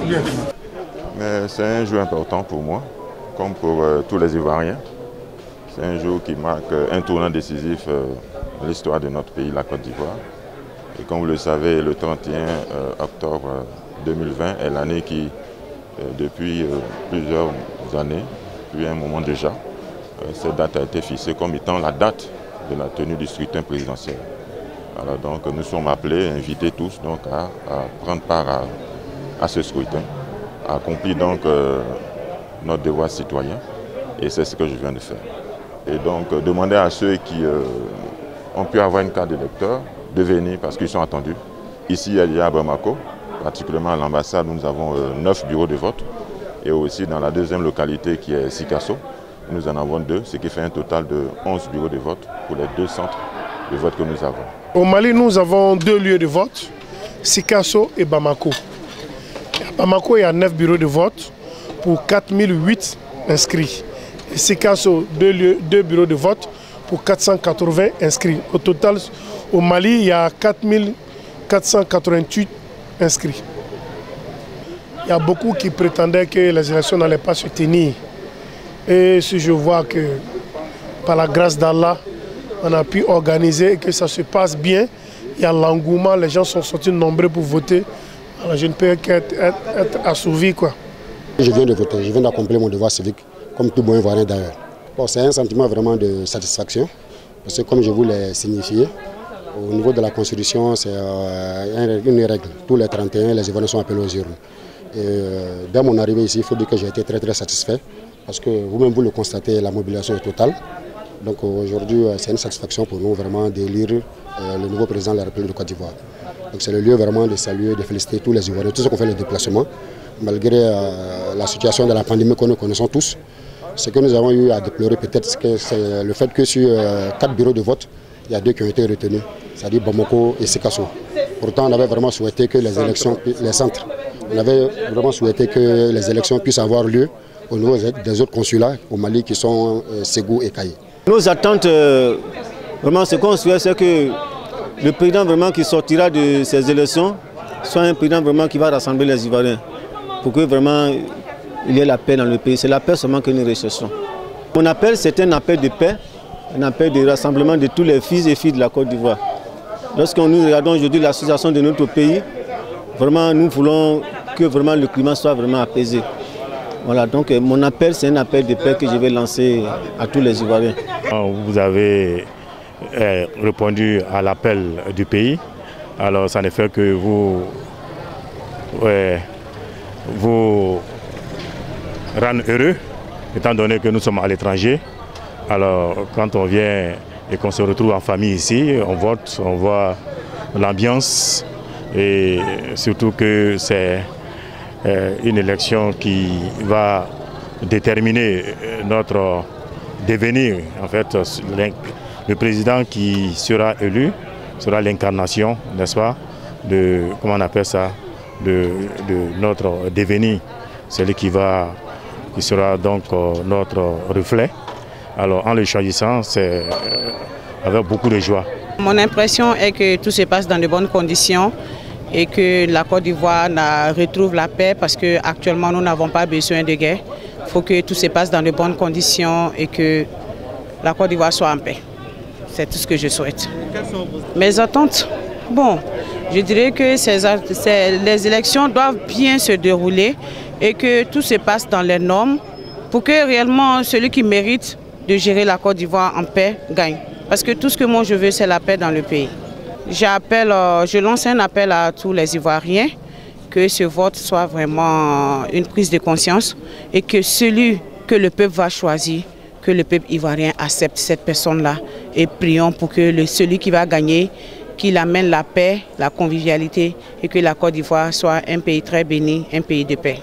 bien. C'est un jour important pour moi, comme pour tous les Ivoiriens. C'est un jour qui marque un tournant décisif dans l'histoire de notre pays, la Côte d'Ivoire. Et comme vous le savez, le 31 octobre 2020 est l'année qui, depuis plusieurs années, depuis un moment déjà, cette date a été fixée comme étant la date de la tenue du scrutin présidentiel. Alors donc nous sommes appelés, invités tous donc, à prendre part à ce scrutin, à accomplir donc notre devoir citoyen, et c'est ce que je viens de faire. Et donc demander à ceux qui ont pu avoir une carte d'électeur de venir parce qu'ils sont attendus. Ici il y a à Bamako, particulièrement à l'ambassade, nous avons 9 bureaux de vote, et aussi dans la deuxième localité qui est Sikasso, nous en avons 2, ce qui fait un total de 11 bureaux de vote pour les 2 centres de vote que nous avons. Au Mali, nous avons 2 lieux de vote, Sikasso et Bamako. À Bamako, il y a 9 bureaux de vote pour 4008 inscrits. Et Sikasso, 2 bureaux de vote pour 480 inscrits. Au total, au Mali, il y a 4488 inscrits. Il y a beaucoup qui prétendaient que les élections n'allaient pas se tenir. Et si je vois que, par la grâce d'Allah, on a pu organiser et que ça se passe bien, il y a l'engouement, les gens sont sortis nombreux pour voter. Alors je ne peux qu'être assouvi, quoi. Je viens de voter, je viens d'accomplir mon devoir civique, comme tout bon Ivoirien d'ailleurs. Bon, c'est un sentiment vraiment de satisfaction, parce que comme je vous l'ai signifié, au niveau de la Constitution, c'est une règle. Tous les 31, les Ivoiriens sont appelés aux urnes. Dès mon arrivée ici, il faut dire que j'ai été très satisfait, parce que vous-même vous le constatez, la mobilisation est totale. Donc aujourd'hui, c'est une satisfaction pour nous vraiment d'élire le nouveau président de la République de Côte d'Ivoire. Donc c'est le lieu vraiment de saluer, de féliciter tous les Ivoiriens, tous ceux qui ont fait le déplacement, malgré la situation de la pandémie que nous connaissons tous. Ce que nous avons eu à déplorer peut-être, c'est le fait que sur 4 bureaux de vote, il y a 2 qui ont été retenus, c'est-à-dire Bamako et Sikasso. Pourtant, on avait vraiment souhaité que les élections, les centres, on avait vraiment souhaité que les élections puissent avoir lieu au niveau des autres consulats au Mali qui sont Ségou et Kayi. Nos attentes, vraiment ce qu'on souhaite, c'est que le président vraiment qui sortira de ces élections soit un président vraiment qui va rassembler les Ivoiriens pour que vraiment il y ait la paix dans le pays. C'est la paix seulement que nous recherchons. Mon appel, c'est un appel de paix, un appel de rassemblement de tous les fils et filles de la Côte d'Ivoire. Lorsque nous regardons aujourd'hui la situation de notre pays, vraiment nous voulons que vraiment le climat soit vraiment apaisé. Voilà, donc mon appel, c'est un appel de paix que je vais lancer à tous les Ivoiriens. Vous avez répondu à l'appel du pays, alors ça ne fait que vous rendre heureux, étant donné que nous sommes à l'étranger. Alors quand on vient et qu'on se retrouve en famille ici, on vote, on voit l'ambiance et surtout que c'est une élection qui va déterminer notre devenir. En fait, le président qui sera élu sera l'incarnation, n'est-ce pas, de, comment on appelle ça, de notre devenir. Celui qui sera donc notre reflet. Alors en le choisissant, c'est avec beaucoup de joie. Mon impression est que tout se passe dans de bonnes conditions et que la Côte d'Ivoire retrouve la paix parce qu'actuellement nous n'avons pas besoin de guerre. Il faut que tout se passe dans de bonnes conditions et que la Côte d'Ivoire soit en paix. C'est tout ce que je souhaite. Mes attentes, bon, je dirais que les élections doivent bien se dérouler et que tout se passe dans les normes pour que réellement celui qui mérite de gérer la Côte d'Ivoire en paix gagne. Parce que tout ce que moi je veux, c'est la paix dans le pays. Je lance un appel à tous les Ivoiriens que ce vote soit vraiment une prise de conscience et que celui que le peuple va choisir, que le peuple ivoirien accepte cette personne-là et prions pour que celui qui va gagner, qu'il amène la paix, la convivialité et que la Côte d'Ivoire soit un pays très béni, un pays de paix.